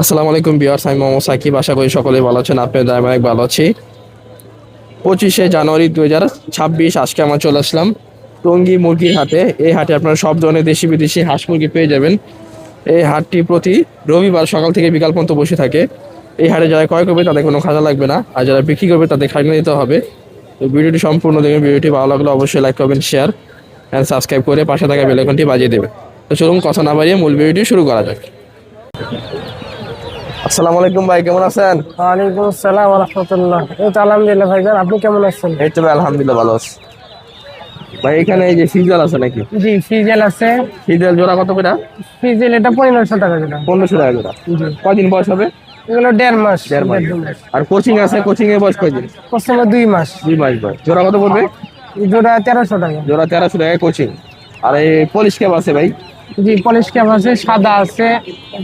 আসসালামু আলাইকুম ভিউয়ার্স, আমি মোহাম্মদ সাকিব। আশা করি সকলেই ভালো আছেন। আপনাদের আমি অনেক ভালো আছি। 25শে জানুয়ারি 2026 আজকে আমরা চলে আসলাম টঙ্গী মুরগির হাটে। এই হাটে আপনারা সব ধরনের দেশি বিদেশি হাঁস মুরগি পেয়ে যাবেন। এই হাটটি প্রতি রবিবার সকাল থেকে বিকাল পর্যন্ত বসে থাকে। এই হাটে যারা ক্রয় করবে তাদের কোনো খাজা লাগবে না, আর যারা বিক্রি করবে তাদের খাজনা দিতে হবে। তো ভিডিওটি সম্পূর্ণ দেখবেন। ভিডিওটি ভালো লাগলে অবশ্যই লাইক করবেন, শেয়ার অ্যান্ড সাবস্ক্রাইব করে পাশে থাকা বেল আইকনটি বাজিয়ে দেবেন। তো চলুন কথা না বাড়িয়ে মূল ভিডিওটি শুরু করা যাক। আসসালামু আলাইকুম ভাই, কেমন আছেন? ওয়ালাইকুম আসসালাম ওয়া রাহমাতুল্লাহ। এই তো আলহামদুলিল্লাহ ভাইজান, আপনি কেমন আছেন? এই তো ভাই আলহামদুলিল্লাহ ভালো আছি। ভাই এখানে এই যে সিজাল আছে নাকি? জি, ফ্রিজেল আছে। সিজাল জোড়া কত করে? ফ্রিজেল এটা 1500 টাকা যেটা। 1500 টাকা জোড়া। জি, কয়দিন বয়স হবে? এগুলো 1.5 মাস। 1.5 মাস। 1.5 মাস। আর কোচিং আছে, কোচিং এর বয়স কয়দিন? কসমে 2 মাস। 2 মাস বয়স। জোড়া কত পড়বে? জোড়া 1300 টাকা। জোড়া 1300 টাকা কোচিং। আর এই পলিশ ক্যাপ আছে ভাই? জি, পলিশ ক্যাপ আছে, সাদা আছে।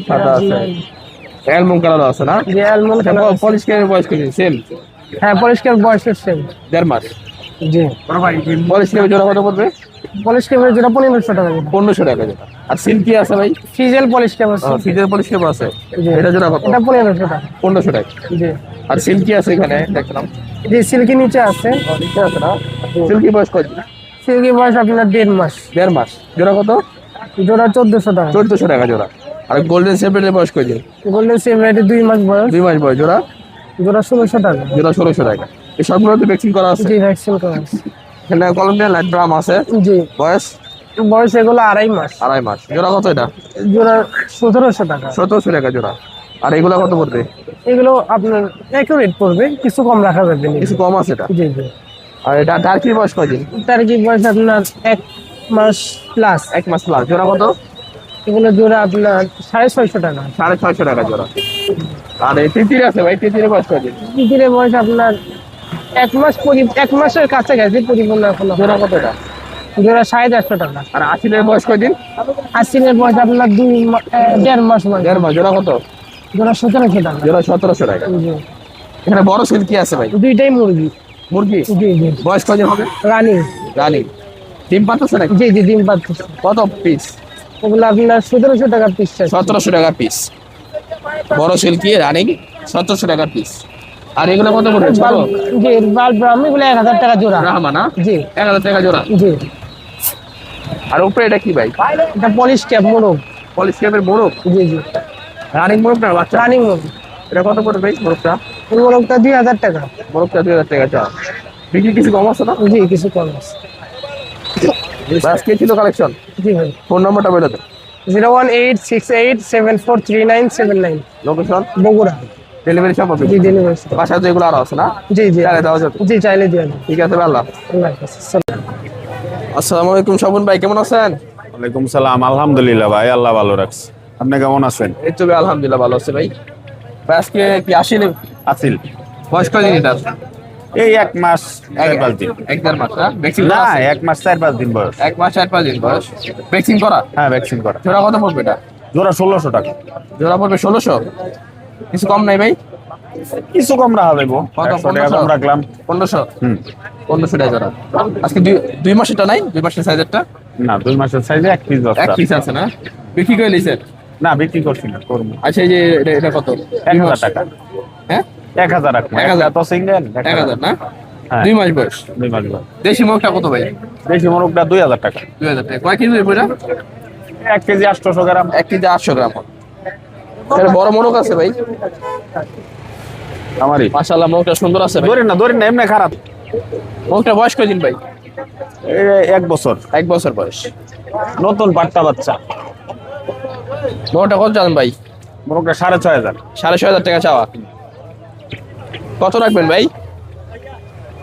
সাদা আছে, অ্যালমন্ড কালার আছে না? জি, অ্যালমন্ড কালার আছে। পলিশ ক্যাপের বয়স কত? সেম হ্যাঁ, পলিশ ক্যাপ বয়স সেম। 1.5 মাস। জি, পলিশ ক্যাপের জোড়া কত পড়বে? পলিশ ক্যাপের জোড়া 1500 টাকা যেটা। 1500 টাকা জোড়া। আর সিল্কি আছে ভাই? ফ্রিজেল পলিশ ক্যাপ আছে। ফিজের পলিশ ক্যাপ আছে। জি, এটা জোড়া কত? এটা 1500 টাকা। 1500 টাকা। জি, আর সিল্কি আছে এখানে দেখলাম। জি, সিল্কি নিচে আছে। নিচে আছে না? সিল্কি বয়স কয়দিন? সিল্কি বয়স আপনার 1.5 মাস। 1.5 মাস। জোড়া কত? জোড়া 1400 টাকা। 1400 টাকা জোড়া। আর গোল্ডেন সেপারেটের বয়স কয়দিন? গোল্ডেন সিলভার 2 মাস বয়স। 2 মাস বয়স। জোড়া জোড়া 1600 টাকা। জোড়া 1600 টাকা। এই সবগুলোতে ভ্যাকসিন করা আছে? জি, ভ্যাকসিন করা আছে। এখানে কলম্বিয়ান লাইট ব্রাম আছে। জি, বয়স বয়স এগুলো 2.5 মাস। 2.5 মাস। জোড়া কত এটা? জোড়া 1700 টাকা। 1700 টাকা জোড়া। আর এগুলা কত পড়বে? এগুলো আপনার অ্যাকুরেট পড়বে, কিছু কম রাখা যাবে না। কিছু কম আছে এটা। জি, জি। আর এটা টার্কির বয়স কয়দিন? তার কি বয়স আপনার 1 মাস প্লাস। 1 মাস প্লাস। জোড়া কত? এগুলো জোড়া আপনার 650 টাকা। 650 টাকা জোড়া। আর এই তিতির আছে ভাই, তিতিরের বয়স কয়দিন? তিতিরের বয়স আপনার 1 মাস 1 মাসের কাছাকাছি, পরিপূর্ণ এখনো। জোড়া কত এটা? জোড়া 450 টাকা। আর আশিলের বয়স কয়দিন? আশ্বিনের বয়স আপনার 1.5 মাস বয়স। 1.5 মাস। জোড়া কত? জোড়া 1700 টাকা। জোড়া 1700 টাকা। জি, এখানে বড় সিল্কি আছে ভাই? দুইটাই মুরগি। মুরগি জি, জি। বয়স কয়দিন হবে? রানী। রানী। ডিম পাচ্ছে নাকি? জি, জি, ডিম পাচ্ছে। কত পিস? ওগুলো আপনার 1700 টাকা পিস। 1700 টাকা পিস। বড় সিল্কি রানিং 1700 টাকা পিস। আর এগুলো কত পড়বে? ছোট জি, বাল্ব ব্রাহ্ম এগুলো 1000 টাকা জোড়া। রাহমা না? জি, 1000 টাকা জোড়া। জি। আর উপরে এটা কি ভাই? এটা পলিশ ক্যাপ মোরগ। পলিশ ক্যাপের মোরগ। জি, জি। রানিং মোরগ না বাচ্চা? রানিং মোরগ। এটা কত পড়বে ভাই মোরগটা? এই মোরগটা 2000 টাকা। মোরগটা 2000 টাকা চা। বিক্রি কিছু কম আছে না? জি, কিছু কম আছে। আজকে ছিল কালেকশন। জি ভাই। ফোন নাম্বারটা বলে দেন। 01868743979। লোকেশন বগুড়া। ডেলিভারি সব হবে? জি, ডেলিভারি। বাসায় তো এগুলো আরো আছে না? জি, জি। চাইলে দেওয়া যাবে? জি, চাইলে দিয়ে দেন। ঠিক আছে ভাই, আল্লাহ। আল্লাহ হাফেজ। আসসালামু আলাইকুম স্বপন ভাই, কেমন আছেন? ওয়ালাইকুম সালাম। আলহামদুলিল্লাহ ভাই, আল্লাহ ভালো রাখছে। আপনি কেমন আছেন? এই তো ভাই আলহামদুলিল্লাহ ভালো আছে ভাই। ভাই আজকে কি আসলে আসিল। বয়স কয়দিন এটা? এই 1 মাস 4-5 দিন। 1-1.5 মাস না? ভ্যাকসিন না, করা আছে? 1 মাস 4-5 দিন বয়স। 1 মাস 4-5 দিন বয়স। ভ্যাকসিন করা? হ্যাঁ, ভ্যাকসিন করা। জোড়া কত পড়বে এটা? জোড়া 1600 টাকা। জোড়া পড়বে 1600। কিছু কম নাই ভাই? কিছু কম রাখা যাবো। কত? 100 টাকা কম রাখলাম। 1500। হুম। 1500 টাকা জোড়া। আজকে 2 মাসেরটা নাই? 2 মাসের সাইজেরটা না, 2 মাসের সাইজে 1 পিস এক বস্তা। পিস আছে না? বিক্রি করে লিছেন? না, বিক্রি করছি না, করবো। আচ্ছা, এই যে এটা কত? 1000 টাকা। হ্যাঁ, 1000 রাখবো। 1000 তো সিঙ্গেল 1000 না? হ্যাঁ। 2 মাস বয়স। 2 মাস বয়স। দেশি মুরগটা কত ভাই? দেশি মোরগটা 2000 টাকা। 2000 টাকা। কয় কেজি এটা? 1 কেজি 800 গ্রাম। 1 কেজি 800 গ্রাম। এখানে বড় মোরগ আছে ভাই? আমারই। মাশাআল্লাহ, মোরগটা সুন্দর আছে ভাই। ধরেন না, এমনি খারাপ। মোরগটা বয়স কয়দিন ভাই? 1 বছর। 1 বছর বয়স। নতুন বাচ্চা বাচ্চা। মোরগটা কত জানেন ভাই? মোরগটা 6500। 6500 টাকা চাওয়া। কত রাখবেন ভাই?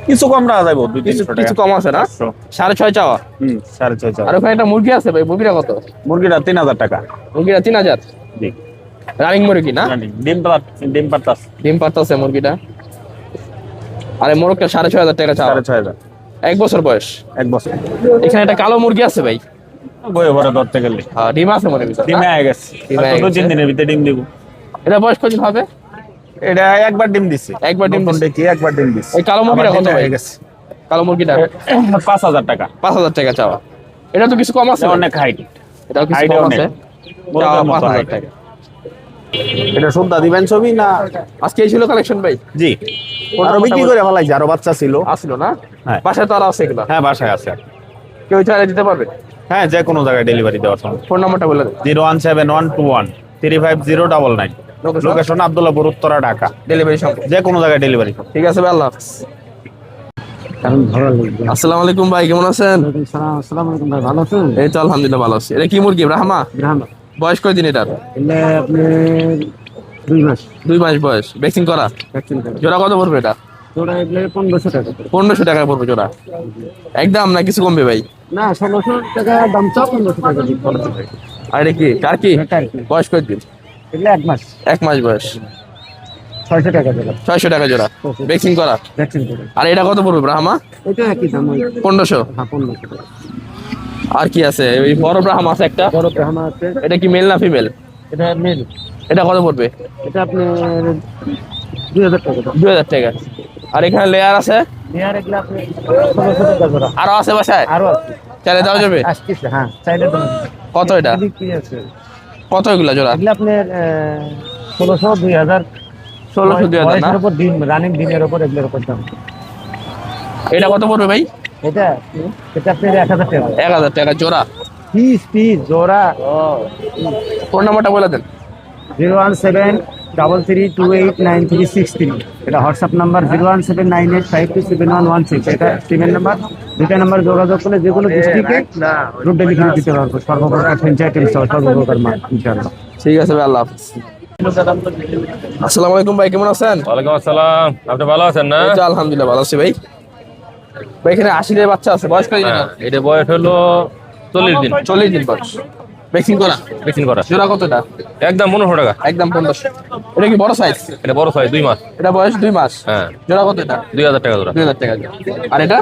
কিছু কম রাখা যাবে, 200-300 টাকা। কিছু কম আছে না? 6.5 চাওয়া। 6500। আর ওখানে একটা মুরগি আছে ভাই, মুরগিটা কত? মুরগিটা 3000 টাকা। মুরগিটা 3000। জি। রানিং মুরগি না? ডিম পাতাস। ডিম পারতাছে মুরগিটা। আরে মোরগটা 6500 টাকা চাওয়া। 6500। 1 বছর বয়স। 1 বছর। এখানে একটা কালো মুরগি আছে ভাই। বয়ে ভরে ধরতে গেলে হ্যাঁ, ডিম আছে মনে ভিতরে ডিম না? হয়ে গেছে। ডিম হয়ে হয়তো গেছে। 2-3 দিনের ভিতরে ডিম দিব। এটা বয়স কতদিন হবে? এটা একবার ডিম দিছে। একবার ডিম দিছে। দেখি একবার ডিম দিছে। এই কালো মুরগিটা আবার কত ডিম ভাই? হয়ে গেছে। কালো মুরগিটা 5000 টাকা। 5000 টাকা চাওয়া। এটা তো কিছু কম আছে এটা ভাই? অনেক হাইট। এটাও কিছু হাইট কম অনেক। আছে। মোরগের চাওয়া মতো 5000 হাইট। টাকা। এটা সুদ্ধা দিবেন ছবি না? আজকে এই ছিল কালেকশন ভাই? জি, আরো বিক্রি করে ফেলাইছি, আরো বাচ্চা ছিল। আসলো না? হ্যাঁ। বাসায় তো আর আছে এগুলো? হ্যাঁ, বাসায় আছে। কেউ চাইলে দিতে পারবে? হ্যাঁ, যে কোনো জায়গায় ডেলিভারি দেওয়ার সম্ভব। ফোন নাম্বারটা বলে দেন। 01712135099। লোকেশন আব্দুল্লাহপুর, উত্তরা, ঢাকা। ডেলিভারি সম্ভব? যে কোনো জায়গায় ডেলিভারি। ঠিক আছে ভাই, আল্লাহ হাফেজ। আসসালামু আলাইকুম ভাই, কেমন আছেন? আসসালামু আলাইকুম ভাই, ভালো আছেন? এই তো আলহামদুলিল্লাহ ভালো আছি। এটা কি মুরগি ব্রাহ্মা? বয়স কয়দিন এটার? এলে আপনি 2 মাস 2 মাস বয়স। ভ্যাকসিন করা? ভ্যাকসিন করে। জোড়া কত পড়বে এটা? তোরা এগুলো 1500 টাকা। 1500 টাকা পড়বে জোড়া। একদম না কিছু কমবে ভাই? না, 1600 টাকা দাম চাও, 1500 টাকা দিই। আর এটা কি কার কি? টার্কি। বয়স কয়দিন? এগুলো 1 মাস 1 মাস বয়স। 600 টাকা দিলাম 600 টাকা জোড়া। ভ্যাকসিন করা। ভ্যাকসিন করে। আর এটা কত পড়বে ব্রাহ্মা? এটা একই দাম, ওই 1500। হ্যাঁ 1500 টাকা। আর কি আছে? ওই বড় ব্রাহ্মা আছে একটা। বড় ব্রাহ্মা আছে, এটা কি মেল না ফিমেল? এটা মেল। এটা কত পড়বে? এটা আপনার 2000 টাকা দাম। 2000 টাকা। আর এখানে লেয়ার আছে? নেয়ার এগুলো আপনি 1600 টাকা জোড়া। আরো আছে বাসায়? আরো আছে, চাইলে দেওয়া যাবে? আসতেছে। হ্যাঁ, চাইলে দাম। কত এটা? বিক্রি আছে কত এগুলা জোড়া? এগুলো আপনার 1600 2000। 1600 2000 না? বয়সের উপর দিন, রানিং দিনের উপর এগুলোর উপর দাম। এটা কত পড়বে ভাই? এটা এটা আপনার 1000 টাকা। 1000 টাকা জোড়া। পিস জোড়া। ফোন নাম্বারটা বলে দেন। 01733289363। এটা হোয়াটসঅ্যাপ নাম্বার 01798527116। এটা সিমের নাম্বার। দুটা নাম্বার যোগাযোগ করলে যে কোনো ডিস্ট্রিক্টে রুট ডেলিভারি দিতে পারবো। সর্বপ্রকার ফ্র্যাঞ্চাইজি সহ সর্বপ্রকার মাল ইনশাআল্লাহ। ঠিক আছে ভাই, আল্লাহ হাফেজ। আসসালামু আলাইকুম ভাই, কেমন আছেন? ওয়ালাইকুম আসসালাম। আপনি ভালো আছেন না? এই তো আলহামদুলিল্লাহ ভালো আছি ভাই। ভাই এখানে 80 এর বাচ্চা আছে, বয়স কত দিন? হ্যাঁ, এটা বয়স হলো 40 দিন। 40 দিন বয়স। ভ্যাকসিন করা? ভ্যাকসিন করা। জোড়া কতটা? একদম 1500 টাকা। একদম 1500। এটা কি বড় সাইজ? এটা বড় সাইজ, 2 মাস। এটা বয়স 2 মাস। হ্যাঁ, জোড়া কত এটা? 2000 টাকা জোড়া। 2000 টাকা জোড়া। আর এটা?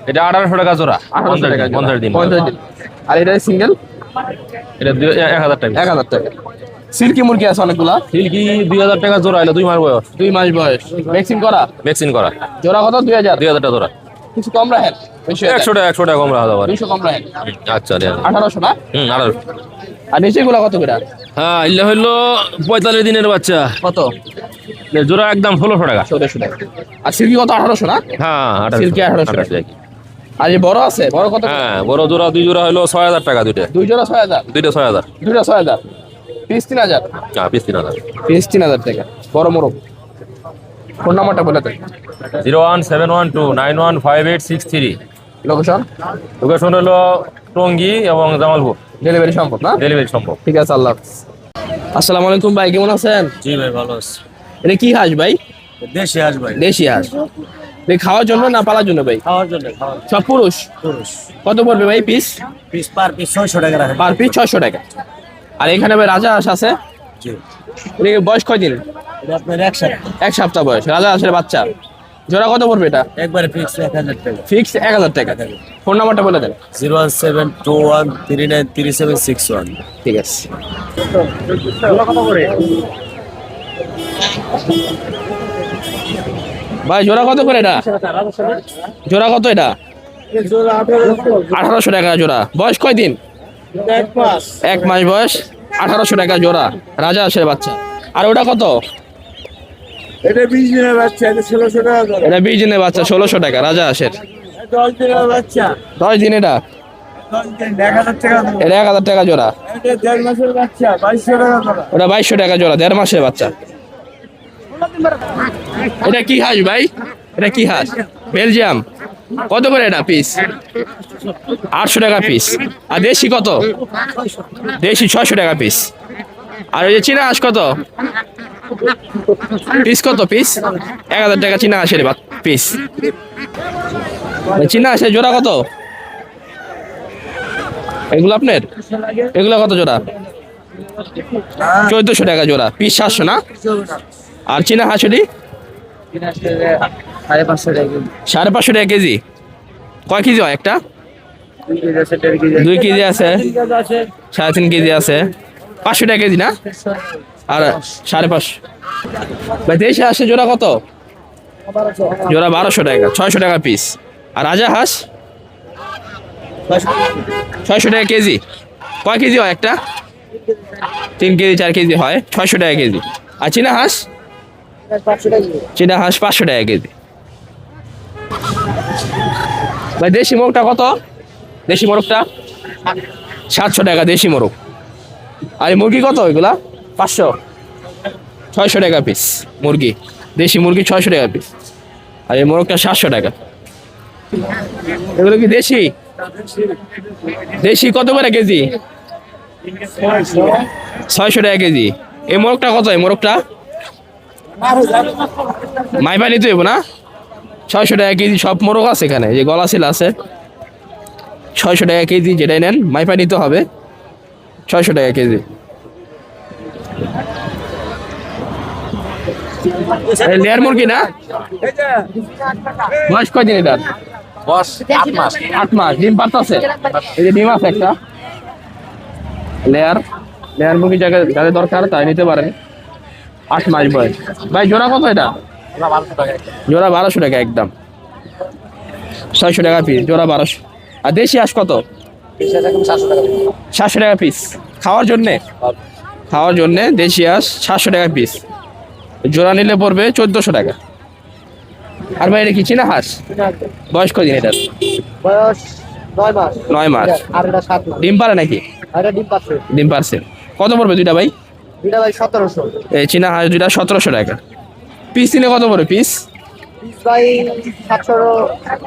এটা 1800 টাকা জোড়া। 1800 টাকা জোড়া। 50 দিন। 50 দিন। আর এটা সিঙ্গেল? এটা 1000 টাকা। 1000 টাকা। সিল্কি মুরগি আছে অনেকগুলা। সিল্কি 2000 টাকা জোড়া, হলো 2 মাস বয়স। 2 মাস বয়স। ভ্যাকসিন করা? ভ্যাকসিন করা। জোড়া কত? 2000। 2000 টাকা জোড়া। কিছু কম রাখেন? 100 টাকা কম রাখা যাবে। 200 কম রাখেন। আচ্ছা, দেন। 1800 না? 1800। আর নিচে গুলা কত করে? হ্যাঁ, ইল্লা হলো 45 দিনের বাচ্চা। কত? জোড়া একদম 1600 টাকা। 1400 টাকা। আর সিল্কি কত? 1800 না? হ্যাঁ, সিল্কি 1800 টাকা। আর এই বড় আছে? বড় কত? হ্যাঁ, বড় জোড়া 2 জোড়া হলো 6000 টাকা দুইটা। 2 জোড়া 6000। দুইটা 6000। দুইটা 6000। পিস 3000। হ্যাঁ, পিস 3000। পিস 3000 টাকা। বড় মোরগ। ফোন নাম্বারটা বলে দেন। 01712915863। লোকেশন? লোকেশন হলো টঙ্গী এবং জামালপুর। ডেলিভারি সম্ভব না? ডেলিভারি সম্ভব। ঠিক আছে, আল্লাহ হাফেজ। আসসালামু আলাইকুম ভাই, কেমন আছেন? জি ভাই, ভালো আছি। এটা কি হাঁস ভাই? দেশি হাঁস ভাই। দেশি হাঁস। ভাই খাওয়ার জন্য না পালার জন্য ভাই? খাওয়ার জন্য, খাওয়ার সব পুরুষ? পুরুষ। কত পড়বে ভাই পিস? পিস পার পিস 600 টাকা রাখেন। পার পিস 600 টাকা। আর এখানে ভাই রাজা হাঁস আছে। জি। এটা কি বয়স কয়দিন? এটা আপনার 1 সপ্তাহ। 1 সপ্তাহ বয়স। রাজা হাঁসের বাচ্চা। জোড়া কত পড়বে এটা? একবারে ফিক্স 1000 টাকা। ফিক্স 1000 টাকা। ফোন নাম্বারটা বলে দেন। 01721393761। ঠিক আছে। ভাই জোড়া কত করে এটা? জোড়া কত এটা? 1800 টাকা জোড়া। বয়স কয়দিন? 1 মাস বয়স। 1800 টাকা জোড়া। রাজা হাঁসের বাচ্চা। আর ওটা কত? এটা 20 দিনের বাচ্চা, এটা 1600 টাকা করে। এটা 20 দিনের বাচ্চা, 1600 টাকা রাজা হাঁসের। 10 দিনের বাচ্চা, 10 দিন এটা? 10 দিন 1000 টাকা করে। এটা 1000 টাকা জোড়া। এটা 1.5 মাসের বাচ্চা, 2200 টাকা করে। ওটা 2200 টাকা জোড়া, 1.5 মাসের বাচ্চা। এটা কি হাঁস ভাই? এটা কি হাঁস? বেলজিয়াম। কত করে এটা পিস? 800 টাকা পিস। আর দেশি কত? দেশি 600 টাকা পিস। আর ওই যে চীনা হাঁস কত পিস? কত পিস? 1000 টাকা চীনা হাঁসের পিস। চীনা হাঁসের জোড়া কত? এগুলো আপনার? এগুলো কত জোড়া? 1400 টাকা জোড়া। পিস 700 না? আর চীনা হাঁসুরি? 550 টাকা কেজি। কয় কেজি হয় একটা? 2 কেজি আছে, 3.5 কেজি আছে। 500 টাকা কেজি না? আর 550। ভাই দেশি হাঁসের জোড়া কত? জোড়া 1200 টাকা, 600 টাকা পিস। আর রাজা হাঁস 600 টাকা কেজি। কয় কেজি হয় একটা? 3 কেজি 4 কেজি হয় 600 টাকা কেজি। আর চীনা হাঁস? চীনা হাঁস 500 টাকা কেজি। ভাই দেশি মোরগটা কত? দেশি মোরগটা 700 টাকা দেশি মোরগ। আর এই মুরগি কত এগুলা? 500 600 টাকা পিস মুরগি। দেশি মুরগি 600 টাকা পিস। আর এই মোরগটা 700 টাকা। এগুলো কি দেশি? দেশি কত করে কেজি? 600 টাকা কেজি। এই মোরগটা কত? এই মোরগটা মাইবা নিতে হইব না? 600 টাকা কেজি সব মোরগ আছে এখানে, যে গলা ছিল আছে 600 টাকা কেজি। যেটাই নেন মাইপা নিতে হবে 600 টাকা কেজি। লেয়ার মুরগি না? বয়স কয়দিন এটার? বস 8 মাস। 8 মাস। ডিম পারতাছে? এই যে ডিম আছে একটা। লেয়ার মুরগি যাদের দরকার তাই নিতে পারেন। 8 মাস বয়স। ভাই জোড়া কত এটা? জোড়া 1200 টাকা একদম। 600 টাকা পিস জোড়া 1200। আর দেশি হাঁস কত? 700 টাকা পিস। খাওয়ার জন্যে দেশি হাঁস 700 টাকা পিস। জোড়া নিলে পড়বে 1400 টাকা। আর ভাই এটা কি চীনা হাঁস? বয়স কদিন এটার? বয়স 9 মাস। 9 মাস। আর এটা 7 মাস। ডিম পারে নাকি? আর এটা ডিম পাচ্ছে। ডিম পারছে। কত পড়বে দুইটা ভাই? দুইটা ভাই 1700। এই চীনা হাঁস দুইটা 1700 টাকা। পিস নিলে কত পড়বে পিস? পিস ভাই 800 টাকা।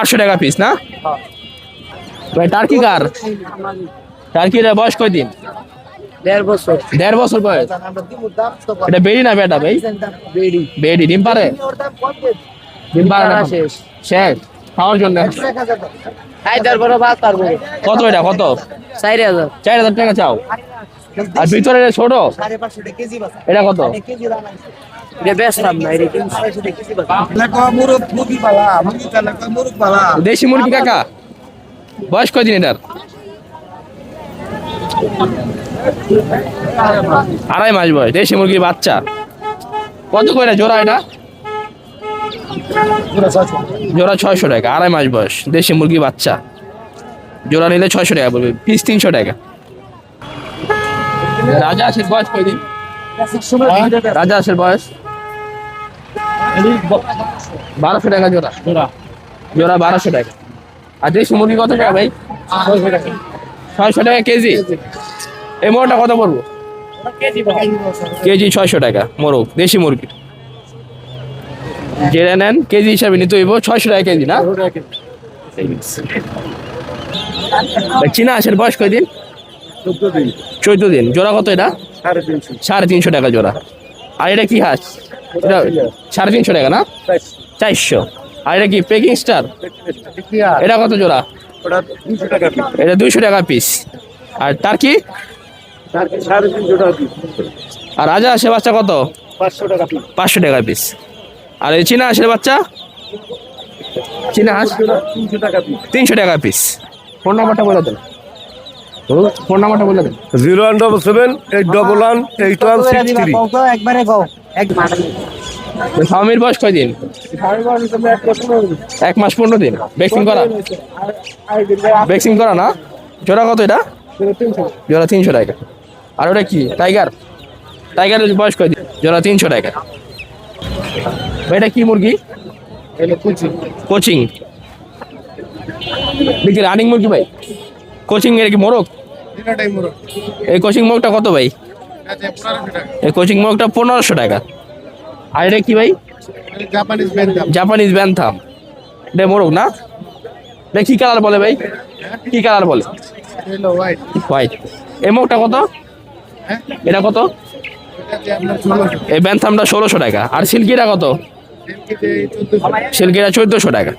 800 টাকা পিস না? হ্যাঁ। ভাই টার্কি কার? টার্কির বয়স কয়দিন? 1.5 বছর। 1.5 বছর বয়স। আমরা দিমু দাম তো এটা বেড়ি না বেটা ভাই? বেডি। বেড়ি। ডিম পারে? ওর দাম কত কেজি? ডিম পারে না? শেষ। শেষ। খাওয়ার জন্য। হায়দার বড় ভাত পারবো। কত এটা কত? 4000। 4000 টাকা চাও। আর ভিতরে ছোট 550 টাকা কেজি বাস। এটা কত? কেজি দাম আছে। এটা বেচলাম না, এটা 360 টাকা কেজি বাস। দেশি মুরগি কাকা বয়স কয়দিন এটার? 2.5 মাস বয়স। দেশি মুরগির বাচ্চা। কত করে জোড়া এটা? জোড়া 600 টাকা। 2.5 মাস বয়স দেশি মুরগি বাচ্চা। জোড়া নিলে 600 টাকা পড়বে। পিস 300 টাকা। রাজা হাঁসের বয়স কয়দিন? রাজা হাঁসের বয়স 1200 টাকা জোড়া। জোড়া 1200 টাকা। আর দেশি মুরগি কত টাকা ভাই? 600 টাকা কেজি। এই মোরগটা কত পড়বো? কেজি 600 টাকা মোরগ দেশি মুরগি। যেটা নেন কেজি হিসাবে নিতে হইব 600 টাকা কেজি না? ভাই চীনা হাঁসের বয়স কয়দিন? 14 দিন। জোড়া কত এটা? 350 টাকা জোড়া। আর এটা কি হাঁস? এটা 350 টাকা না? 400। আর এটা কি পেকিং স্টার? এটা কত জোড়া? এটা 200 টাকা পিস। আর টার্কি? আর রাজা হাঁসের বাচ্চা কত? 500 টাকা পিস। আর এই চীনা হাঁসের বাচ্চা? চীনা হাঁস 300 টাকা পিস। ফোন নাম্বারটা বলে দেন। ফোন নাম্বারটা বলে দেন। 01778118163। একবারে গাও। স্বামীর বয়স কয়দিন? 1 মাস 15 দিন। ভ্যাকসিন করা না? জোড়া কত এটা? জোড়া 300 টাকা। আর ওটা কি টাইগারের বয়স কয়দিন? জোড়া 300 টাকা। এটা কি মুরগি? কোচিং। দেখি রানিং মুরগি ভাই। কোচিং এর কি মোরগ? এই কোচিং মোরগটা কত ভাই? এই কোচিং মোরগটা 1500 টাকা। আর এটা কি ভাই? Japanese bantam. এটা মোরগ না? এটা কি কালার বলে ভাই? কি কালার বলে? হোয়াইট। এই মোরগটা কত? এটা কত? এই ব্যান্থামটা 1600 টাকা। আর সিল্কিটা কত? সিল্কিটা 1400 টাকা।